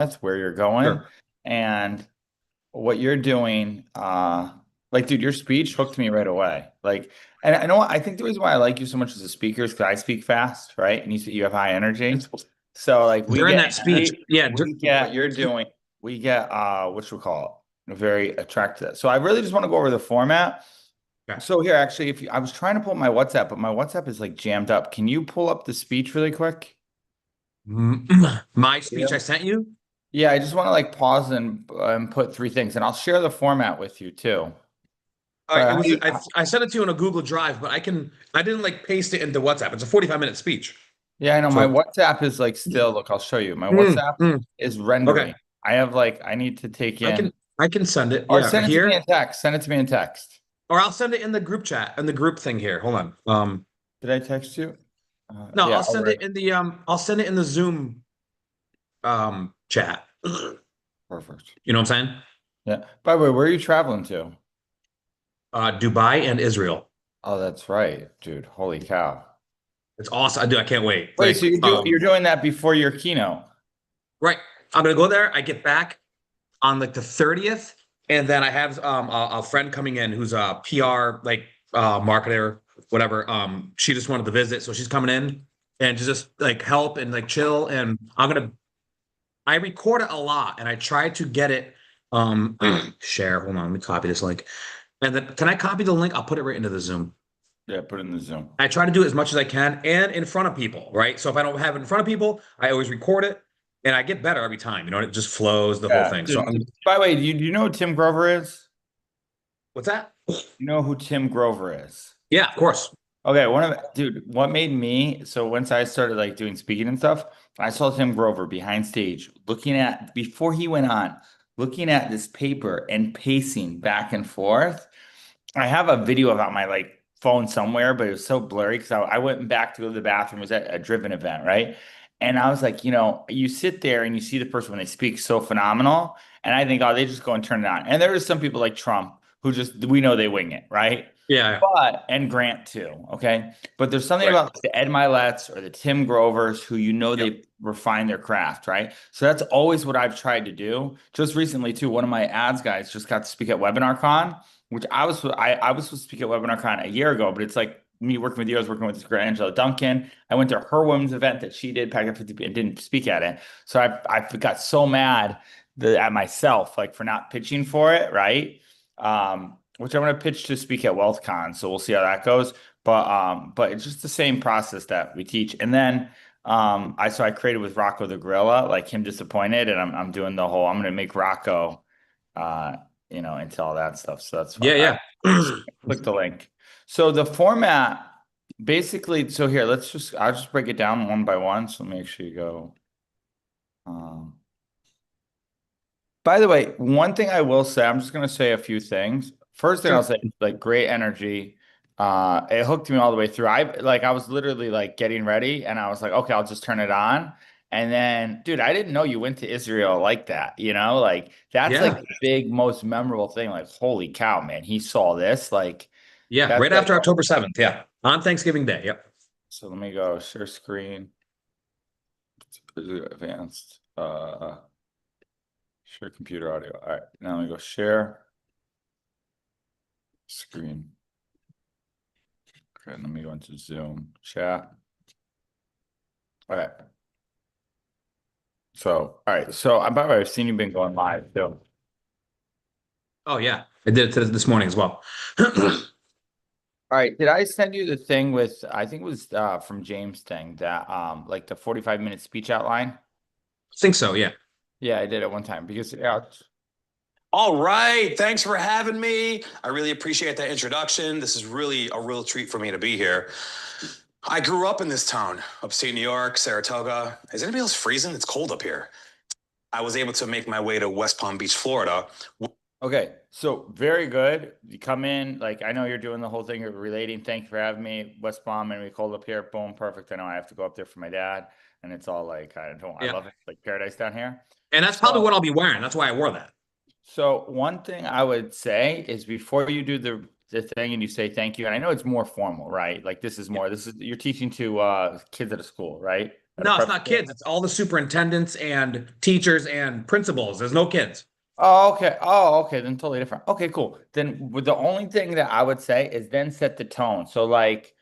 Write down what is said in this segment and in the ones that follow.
that's where you're going. Sure. And what you're doing, like, dude, your speech hooked me right away. Like, and I know I think the reason why I like you so much as a speaker is because I speak fast, right? And you have high energy. So like During that speech, yeah. we get you're doing we get what you call it, very attractive. So I really just want to go over the format. Okay. So here, actually, if you, I was trying to pull up my WhatsApp, but my WhatsApp is like jammed up. Can you pull up the speech really quick? My Yeah. speech I sent you. Yeah, I just want to like pause and put three things, and I'll share the format with you too. All right, it was I sent it to you on a Google Drive, but I didn't like paste it into WhatsApp. It's a 45-minute speech. Yeah, I know my So WhatsApp is like still, look, I'll show you. My mm, WhatsApp mm. is Okay. rendering. I have like I need to take I in can I can send it. or Yeah, send it to me here. in text. Send it to me in text. Or I'll send it in the group chat in the group thing here. Hold on. Did I text you? No, Yeah, I'll all send right. it in the I'll send it in the Zoom chat. Perfect. You know what I'm saying? Yeah. By the way, where are you traveling to? Dubai and Israel. Oh, that's right, dude. Holy cow. It's awesome. I can't wait. Wait, so you're Um, doing that before your keynote? right. I'm gonna go there. I get back on like the 30th, and then I have a friend coming in who's a PR like marketer, whatever. She just wanted to visit, so she's coming in and to just like help and like chill. And I record it a lot, and I try to get it share. Hold on, let me copy this link. And then can I copy the link? I'll put it right into the Zoom. Yeah, put it in the Zoom. I try to do it as much as I can and in front of people, right? So if I don't have it in front of people, I always record it and I get better every time. You know, it just flows the whole Yeah. thing. So Dude, by the way, do you know who Tim Grover is? what's that? You know who Tim Grover is? Yeah, of course. Okay, dude, what made me so once I started like doing speaking and stuff, I saw Tim Grover behind stage looking at before he went on, looking at this paper and pacing back and forth. I have a video of it on my like phone somewhere, but it was so blurry because I went back to go to the bathroom. It was at a Driven event, right? And I was like, you sit there and you see the person when they speak so phenomenal, and I think, oh, they just go and turn it on. And there are some people like Trump who just we know they wing it, right? Yeah, But and Grant too, okay. But there's something right. about the Ed Milet's or the Tim Grovers who Yep. they refine their craft, right? So that's always what I've tried to do. Just recently, too, one of my ads guys just got to speak at WebinarCon, which I was supposed to speak at WebinarCon a year ago, but it's like me working with you. I was working with this girl, Angela Duncan. I went to her women's event that she did, Pack at 50, and didn't speak at it. So I got so mad at myself, like for not pitching for it, right? Which I'm going to pitch to speak at WealthCon, so we'll see how that goes. But it's just the same process that we teach. And then I created with Rocco the Gorilla, like him disappointed, and I'm doing the whole I'm going to make Rocco uh into all that stuff. So that's fun. Yeah, All right, yeah. click the link. So the format basically, so here, I'll just break it down one by one. So make sure you go. Um, by the way, one thing I will say, I'm just going to say a few things. First thing I'll Sure. say, like great energy. It hooked me all the way through. I was literally like getting ready and I was like, okay, I'll just turn it on. And then, dude, I didn't know you went to Israel like that, Like that's like Yeah. the big, most memorable thing. Like, holy cow, man, he saw this. Like Yeah. that's Right like, after October 7th. Yeah. On Thanksgiving Day. Yep. so let me go share screen, advanced, share computer audio. All right, now let me go share screen. Okay, let me go into Zoom chat. All right. So, all right. So, by the way, I've seen you been going live too. Oh, yeah. I did it this morning as well. All right. Did I send you the thing with, I think it was from James thing that like the 45-minute speech outline? Think so. Yeah. Yeah, I did it one time because yeah, All right. Thanks for having me. I really appreciate that introduction. This is really a real treat for me to be here. I grew up in this town, upstate New York, Saratoga. Is anybody else freezing? It's cold up here. I was able to make my way to West Palm Beach, Florida. okay. So very good. You come in, like I know you're doing the whole thing of relating. Thank you for having me. West Palm and we called up here. Boom, perfect. I know I have to go up there for my dad. And it's all like I Yeah. love it. Like paradise down here. And that's probably So what I'll be wearing. That's why I wore that. So one thing I would say is before you do the thing and you say thank you, and I know it's more formal, right? Like this is Yeah. more this is you're teaching to kids at a school, right? at a No, it's prep not school? kids. It's all the superintendents and teachers and principals. There's no kids. Oh, okay. Oh, okay. Then totally different. Okay, cool. Then the only thing that I would say is then set the tone. So like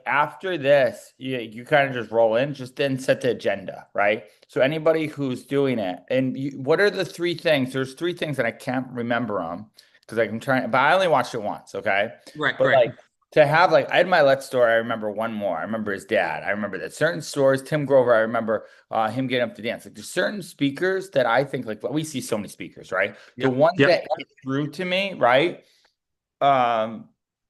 after this, you kind of just roll in, just then set the agenda, right? So anybody who's doing it, and what are the three things? There's three things that I can't remember them because I'm trying, but I only watched it once, okay? Right, But right. like to have like I had my Let's story, I remember one more. I remember his dad. I remember that certain stories, Tim Grover, I remember him getting up to dance. Like there's certain speakers that I think like we see so many speakers, right? The Yep. ones Yep. that hit through to me, right?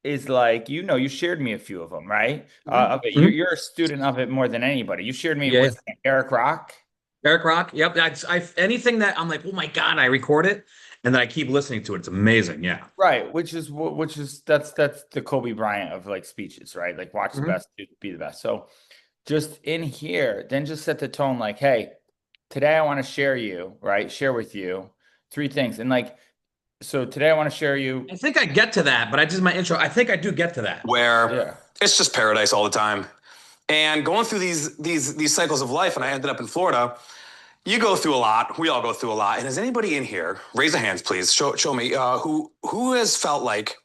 Is like you shared me a few of them, right? Of it. You're Mhm. you're a student of it more than anybody. You shared me Yeah. with Eric Rock, Eric Rock. Yep. Anything that I'm like, oh my God, I record it and then I keep listening to it. It's amazing. Yeah. right? Which is that's the Kobe Bryant of like speeches, right? Like watch the Mhm. best, be the best. So just in here, then just set the tone like, hey, today I want to share with you three things. And like, so today I want to share you, I think I get to that, but I just my intro. I think I do get to that. Where yeah. it's just paradise all the time. And going through these cycles of life, and I ended up in Florida. You go through a lot. We all go through a lot. And is anybody in here? Raise the hands, please. Show me who has felt like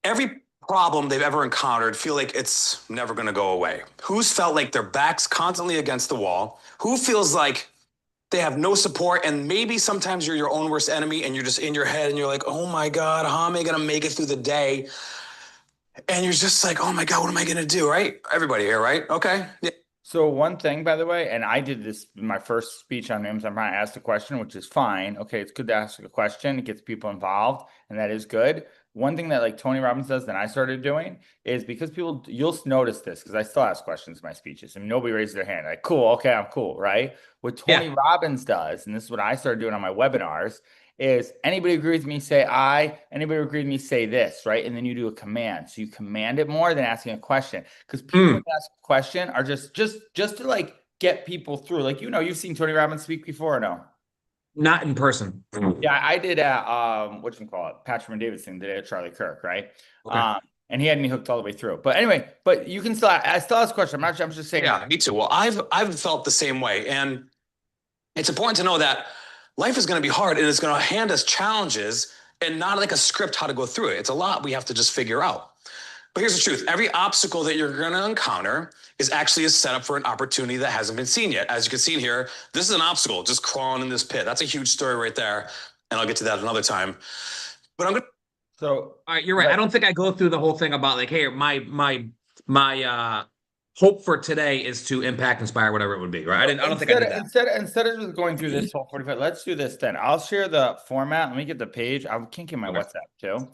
every problem they've ever encountered feel like it's never going to go away. Who's felt like their back's constantly against the wall? Who feels like they have no support, and maybe sometimes you're your own worst enemy and you're just in your head and you're like, oh my God, how am I going to make it through the day? And you're just like, oh my God, what am I going to do? Right? Everybody here, right? Okay. Yeah. So one thing, by the way, and I did this in my first speech on Amazon Prime, I asked a question, which is fine. Okay, it's good to ask a question. It gets people involved, and that is good. One thing that like Tony Robbins does that I started doing is because people, you'll notice this because I still ask questions in my speeches and nobody raises their hand. Like, cool, okay, I'm cool, right? What Tony Yeah. Robbins does, and this is what I started doing on my webinars, is anybody agree with me, say I, anybody agree with me, say this, right? And then you do a command. So you command it more than asking a question. Because people when ask a question are just to like get people through. Like, you've seen Tony Robbins speak before or no? Not in person. Yeah, I did at Patrick Davidson did it at Charlie Kirk, right? Okay. And he had me hooked all the way through. But anyway, but you can I still ask a question. I'm just saying. Yeah, me too. Well, I've felt the same way. And it's important to know that life is going to be hard and it's going to hand us challenges and not like a script how to go through it. It's a lot we have to just figure out. But here's the truth. Every obstacle that you're going to encounter is actually a setup for an opportunity that hasn't been seen yet. As you can see in here, this is an obstacle, just crawling in this pit. That's a huge story right there. And I'll get to that another time. But I'm going to. So All right, you're right. I don't think I go through the whole thing about like, hey, my hope for today is to impact, inspire, whatever it would be, right? I don't think I did that. Instead of just going through this whole 45, let's do this then. I'll share the format. Let me get the page. I can't get my Okay. WhatsApp too.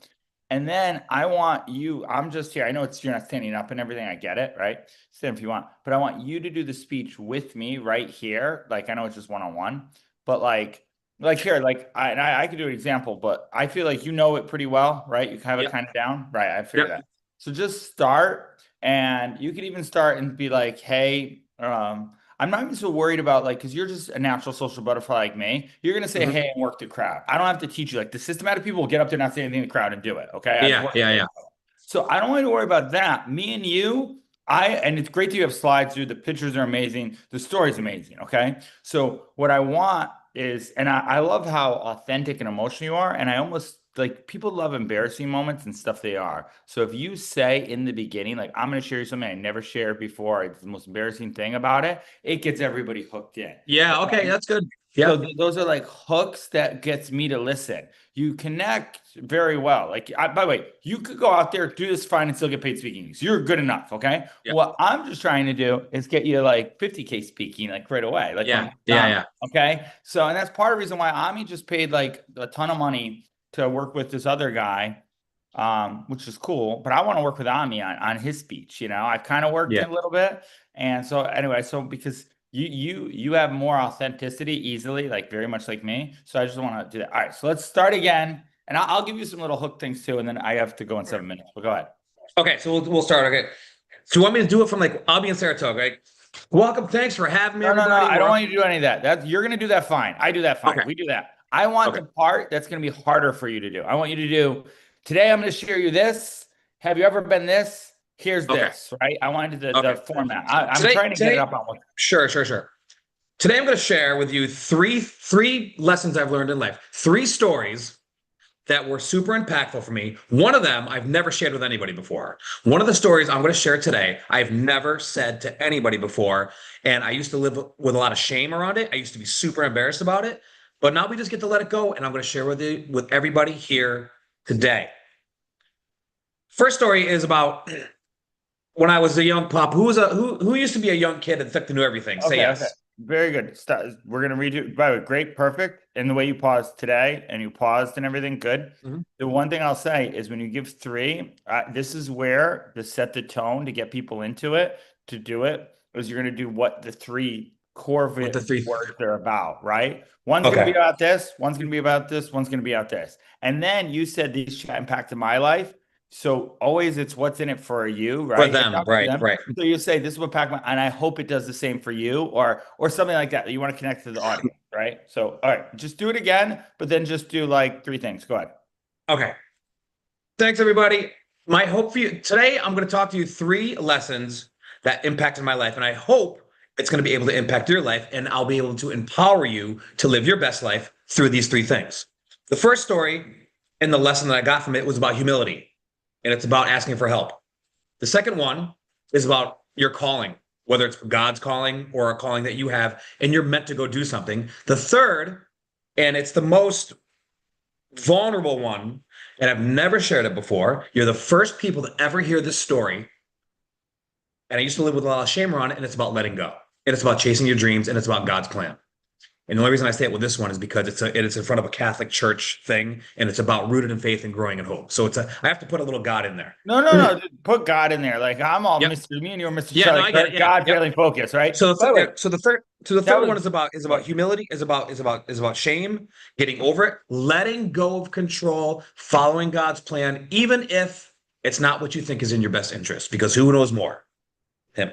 And then I want you, I'm just here. I know you're not standing up and everything. I get it, right? Stand if you want, but I want you to do the speech with me right here. Like, I know it's just one-on-one, but like here, like I could do an example, but I feel like you know it pretty well, right? You have it Yep. kind of down, right? I figured Yep. that. So just start, and you could even start and be like, hey, I'm not even so worried about like, because you're just a natural social butterfly like me. You're gonna say, Mhm. hey, and work the crowd. I don't have to teach you. Like the systematic people will get up there, not say anything in the crowd, and do it. Okay. Yeah. So I don't want to worry about that. Me and you, and it's great that you have slides, dude. The pictures are amazing. The story's amazing. Okay. So what I want is, and I love how authentic and emotional you are. And I almost like people love embarrassing moments and stuff they are. So if you say in the beginning, like, I'm going to share you something I never shared before, it's the most embarrassing thing about it, it gets everybody hooked in. Yeah. Okay. That's good. So Yeah. those are like hooks that gets me to listen. You connect very well. Like, by the way, you could go out there, do this fine, and still get paid speaking gigs. You're good enough. Okay. Yeah. What I'm just trying to do is get you like 50K speaking like right away. Like, Yeah. okay. So, and that's part of the reason why Ami just paid like a ton of money to work with this other guy, which is cool. But I want to work with Ami on his speech. I've kind of worked Yeah. a little bit. And so anyway, so because you have more authenticity easily, like very much like me. So I just want to do that. All right. So let's start again. And I'll give you some little hook things too. And then I have to go in 7 minutes, but go ahead. Okay. So we'll start. Okay. So you want me to do it from like, I'll be in Saratoga, right? Welcome. Thanks for having me. No, everybody. I don't want you to do any of that. You're going to do that fine. I do that fine. Okay. We do that. I want the part that's going to be harder for you to do. I want you to do, today I'm going to share you this. Have you ever been this? here's Okay. this, right? I wanted the Okay. format. I'm Today- trying to get today- it up on one. Sure. Today I'm going to share with you three lessons I've learned in life, 3 stories that were super impactful for me. One of them I've never shared with anybody before. One of the stories I'm going to share today, I've never said to anybody before. And I used to live with a lot of shame around it. I used to be super embarrassed about it. But now we just get to let it go. And I'm going to share with everybody here today. First story is about when I was a young pup. Who used to be a young kid and think they knew everything? Say yes. Okay. Very good. We're gonna redo. By the way, great, perfect. And the way you paused today, and you paused and everything, good. Mhm. The one thing I'll say is when you give 3, this is where to set the tone to get people into it. To do it is you're gonna do what the 3 core What the 3 words are about, right? One's gonna be about this. One's gonna be about this. One's gonna be about this. And then you said these chat impacted my life. So always it's what's in it for you, right? For It's them, not right, them. right. So you say this is what Pac-Man, and I hope it does the same for you, or something like that. You want to connect to the audience, right? So all right, just do it again, but then just do like 3 things. Go ahead. Okay. Thanks, everybody. My hope for you today, I'm going to talk to you 3 lessons that impacted my life, and I hope it's going to be able to impact your life, and I'll be able to empower you to live your best life through these 3 things. The first story and the lesson that I got from it was about humility, and it's about asking for help. The second one is about your calling, whether it's God's calling or a calling that you have, and you're meant to go do something. The third, and it's the most vulnerable one, and I've never shared it before. You're the first people to ever hear this story. And I used to live with a lot of shame around it, and it's about letting go. And it's about chasing your dreams, and it's about God's plan. And the only reason I say it with this one is because it's in front of a Catholic church thing, and it's about rooted in faith and growing in hope. So I have to put a little God in there. No. Just put God in there. Like I'm all Yep. Mr. Me and you are Mr. Yeah, Charlie. no, I get it. Yeah, God yep. fairly focused, right? So By the way, the third one was- is about humility, is about shame, getting over it, letting go of control, following God's plan, even if it's not what you think is in your best interest, because who knows more? Him.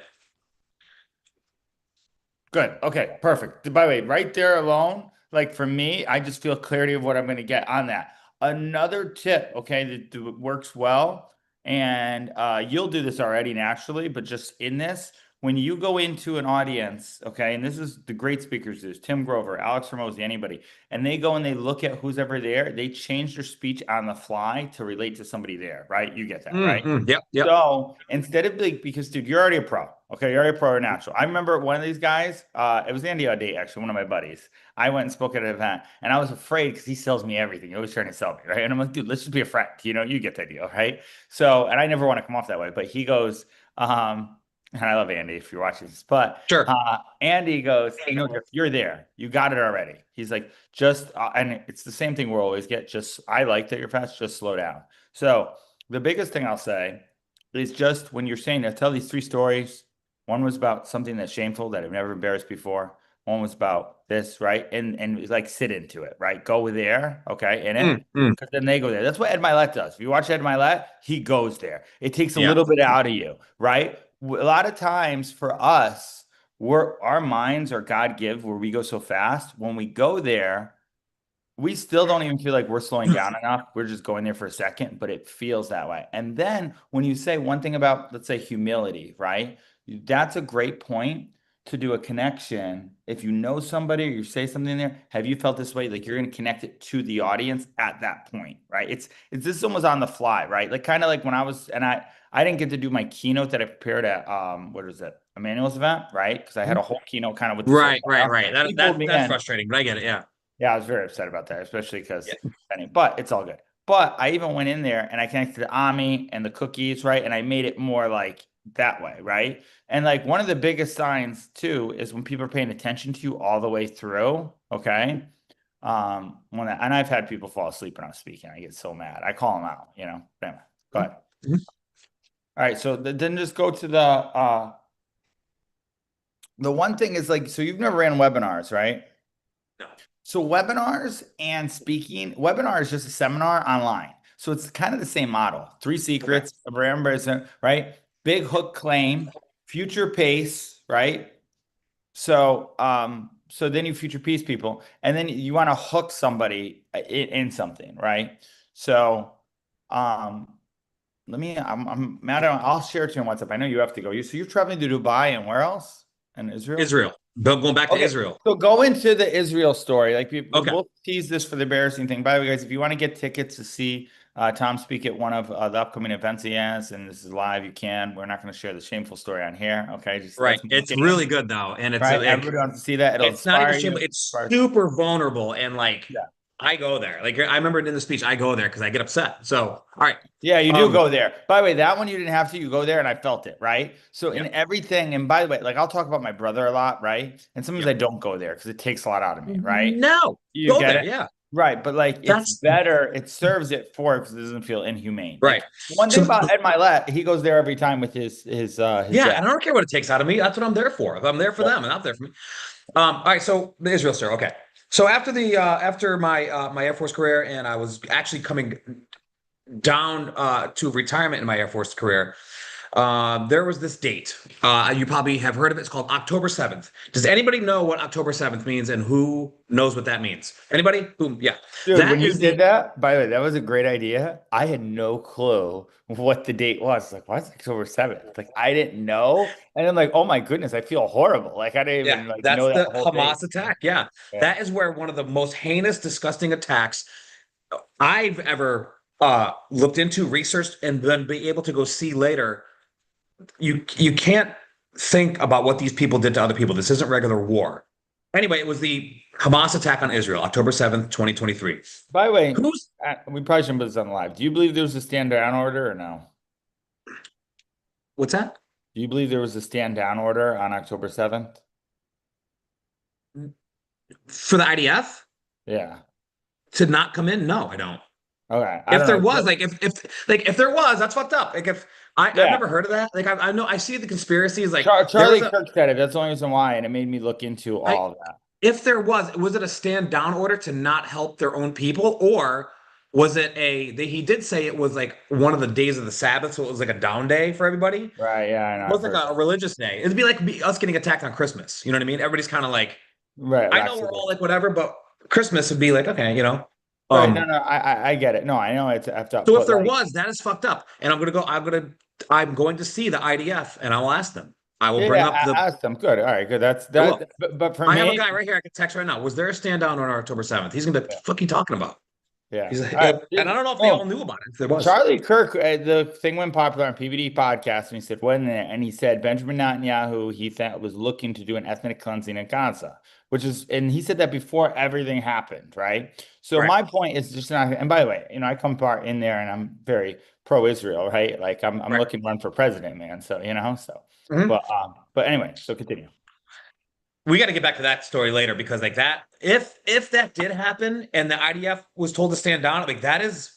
Good. Okay, perfect. By the way, right there alone, like for me, I just feel clarity of what I'm going to get on that. Another tip, okay, that works well, and you'll do this already naturally, but just in this, when you go into an audience, okay, and this is the great speakers do, Tim Grover, Alex Hormozi, anybody, and they go and they look at who's ever there, they change their speech on the fly to relate to somebody there, right? You get that, right? Yep. So instead of like, because dude, you're already a pro. Okay, you're already a pro or natural. I remember one of these guys, it was Andy Audet, actually, one of my buddies. I went and spoke at an event, and I was afraid because he sells me everything. He always trying to sell me, right? And I'm like, dude, let's just be a friend. You know, you get the deal, right? So, and I never want to come off that way, but he goes, and I love Andy if you're watching this, but Sure. Andy goes, you know, if you're there, you got it already. He's like, just, and it's the same thing we'll always get. Just, I like that you're fast, just slow down. So the biggest thing I'll say is just when you're saying, I tell these 3 stories. One was about something that's shameful that I've never embarrassed before. One was about this, right? And like sit into it, right? Go there, okay? In it, because then they go there. That's what Ed Milet does. If you watch Ed Milet, he goes there. It takes a little bit out of you, right? A lot of times for us, our minds are God give where we go so fast. When we go there, we still don't even feel like we're slowing down enough. We're just going there for a second, but it feels that way. And then when you say one thing about, let's say, humility, right? That's a great point to do a connection. If you know somebody or you say something there, have you felt this way? Like you're going to connect it to the audience at that point, right? It's this is almost on the fly, right? Like kind of like when I was, and I didn't get to do my keynote that I prepared at what is it, Emmanuel's event, right? Because I had a whole keynote kind of with Right. He pulled me That's in. frustrating, but I get it. Yeah. Yeah, I was very upset about that, especially because, but it's all good. But I even went in there and I connected the Ami and the cookies, right? And I made it more like that way, right? And like one of the biggest signs too is when people are paying attention to you all the way through, okay? And I've had people fall asleep when I'm speaking. I get so mad. I call them out, you know. Anyway, go ahead. Mm-hmm. All right, so then just go to the one thing is like, so you've never ran webinars, right? No. So webinars and speaking, webinar is just a seminar online. So it's kind of the same model. 3 secrets, a brand ambassador, right? Big hook claim, future pace, right? So, so then you future peace people, and then you want to hook somebody in something, right? So, I'm mad at, I'll share it to you on WhatsApp. I know you have to go. So you're traveling to Dubai and where else? And Israel? Israel. Going back to Okay, Israel. so go into the Israel story. Like Okay. we'll tease this for the embarrassing thing. By the way, guys, if you want to get tickets to see Tom speak at one of the upcoming events he has, and this is live, you can. We're not going to share the shameful story on here. Okay, just Right. that's It's really good though. And it's right. like, Everybody wants to see that. It'll it's not even inspire you. shameful. It's super vulnerable. And like, Yeah. I go there. Like I remember in the speech, I go there because I get upset. So, all right. Yeah, you do go there. By the way, that one you didn't have to. You go there, and I felt it, right? So in Yeah. everything, and by the way, like I'll talk about my brother a lot, right? And sometimes I don't go there because it takes a lot out of me, right? No, You go get there. it? Yeah. Right, but like That's- it's better. It serves it for because it doesn't feel inhumane. Right. Like, one thing about Ed Milet, he goes there every time with his Yeah, dad. and I don't care what it takes out of me. That's what I'm there for. If I'm there for them and not there for me. All right, so the Israel story. Okay. So after the after my Air Force career, and I was actually coming down to retirement in my Air Force career, there was this date. You probably have heard of it. It's called October 7th. Does anybody know what October 7th means and who knows what that means? Anybody? Who? Yeah. Dude, That when you is did that, by the way, that was a great idea. I had no clue what the date was. Like, what's October 7th? Like, I didn't know. And I'm like, oh my goodness, I feel horrible. Like, I didn't even like that's know the that whole Hamas date. attack. Yeah. Yeah. That is where one of the most heinous, disgusting attacks I've ever looked into, researched, and then be able to go see later. You can't think about what these people did to other people. This isn't regular war. Anyway, it was the Hamas attack on Israel, October 7th, 2023. By the way, Who's we probably shouldn't put this on live. Do you believe there was a stand down order or no? what's that? Do you believe there was a stand down order on October 7th? For the IDF Yeah. to not come in? No, I don't. Okay. If there was, like, if there was, that's fucked up. Like, if I've never heard of that. Like, I know I see the conspiracies. Like, Charlie Kirk said it. That's the only reason why, and it made me look into all of that. If there was it a stand down order to not help their own people, or was it he did say it was like one of the days of the Sabbath, so it was like a down day for everybody? Right. Yeah. I know. It was like a religious day. It'd be like us getting attacked on Christmas. You know what I mean? Everybody's kind of like, right. I know we're all like whatever, but Christmas would be like, okay, you know. Right. No, I get it. No, I know it's effed up. So if there was, that is fucked up. And I'm going to see the IDF, and I'll ask them. I will bring up the. Ask them. Good. All right. Good. That's that. But for me, I have a guy right here. I can text right now. Was there a stand down on October 7th? He's gonna be fucking talking about. Yeah. He's like, and I don't know if they all knew about it. If there was. Charlie Kirk, the thing went popular on PBD podcast, and he said, "When?" And he said Benjamin Netanyahu, he thought was looking to do an ethnic cleansing in Gaza, and he said that before everything happened, right? So my point is just not. And by the way, I come part in there, and I'm very pro-Israel, right? Like I'm looking to run for president, man. So but anyway, so continue. We got to get back to that story later because like that, if that did happen and the IDF was told to stand down, like that is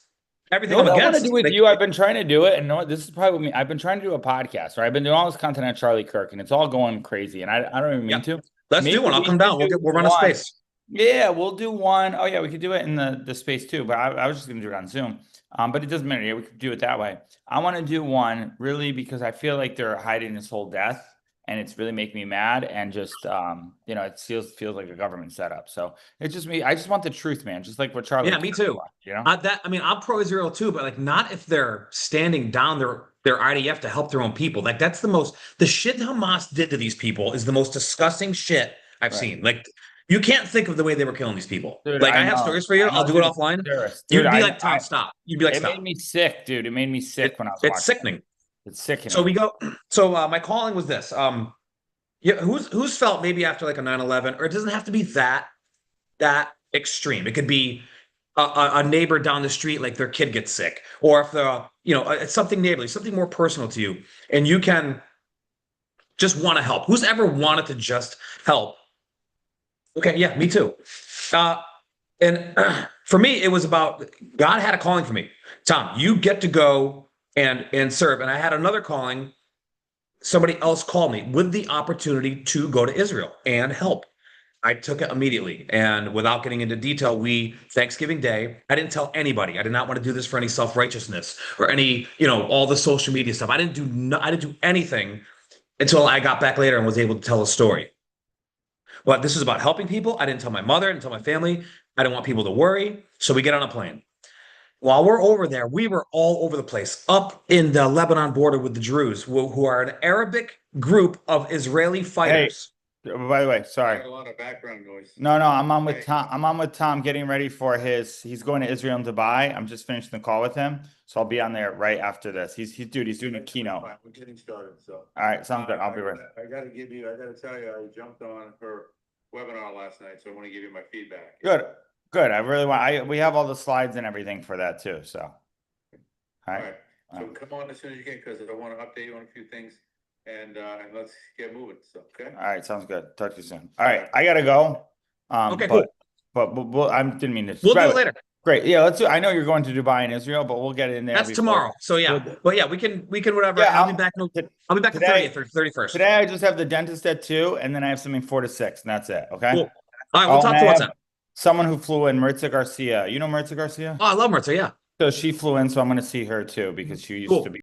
everything I'm I want against. to do with you. I've been trying to do it, and this is probably me. I've been trying to do a podcast, right? I've been doing all this content on Charlie Kirk, and it's all going crazy, and I don't even mean to. Let's do one. I'll come down. We'll run a space. Yeah, we'll do one. Oh yeah, we could do it in the space too, but I was just gonna do it on Zoom. But it doesn't matter. Yeah, we could do it that way. I want to do one really because I feel like they're hiding this whole death. And it's really making me mad, and just it feels like a government setup. So it's just me. I just want the truth, man. Just like what Charlie. Yeah, me too. I'm pro-Israel too, but like not if they're standing down their IDF to help their own people. Like that's the shit Hamas did to these people is the most disgusting shit I've seen. Like you can't think of the way they were killing these people. Dude, like I have stories for you. I'll do it offline. You'd be like, Tom, stop. You'd be like, stop. It made me sick, dude. It made me sick when I was watching. It's sickening. It's sickening. So we go. So my calling was this. Who's felt maybe after like a 9/11, or it doesn't have to be that extreme. It could be a neighbor down the street, like their kid gets sick, or if it's something neighborly, something more personal to you, and you can just want to help. Who's ever wanted to just help? Okay, yeah, me too. And for me, it was about God had a calling for me. Tom, you get to go and serve. And I had another calling. Somebody else called me with the opportunity to go to Israel and help. I took it immediately. And without getting into detail, Thanksgiving Day, I didn't tell anybody. I did not want to do this for any self-righteousness or any, all the social media stuff. I didn't do anything until I got back later and was able to tell a story. But this is about helping people. I didn't tell my mother, I didn't tell my family. I didn't want people to worry. So we get on a plane. while we're over there, we were all over the place, up in the Lebanon border with the Druze, who are an Arabic group of Israeli fighters. By the way, sorry. A lot of background noise. No, I'm on with Tom. I'm on with Tom getting ready for he's going to Israel and Dubai. I'm just finishing the call with him. So I'll be on there right after this. He's doing a keynote. Fine, we're getting started, so. All right, sounds good. I'll be ready. I gotta tell you, I jumped on her webinar last night, so I want to give you my feedback. Good. I really we have all the slides and everything for that too, so. All All right. right, so come on as soon as you can, because I want to update you on a few things, and let's get moving, so, okay? All right, sounds good. Talk to you soon. All right, I gotta go. Okay, cool. But I didn't mean to. We'll do it later. Great. Yeah, let's do. I know you're going to Dubai and Israel, but we'll get it in there. That's before. tomorrow. So yeah, but yeah, we can whatever. Yeah, I'll be back. I'll be back the today- 30th or 31st. Today I just have the dentist at 2, and then I have something 4 to 6, and that's it. Okay. Cool. All right, we'll Oh, talk and to I WhatsApp. have Someone who flew in, Maritza Garcia. You know Maritza Garcia? Oh, I love Mertza. Yeah. So she flew in, so I'm going to see her too because she used Cool. to be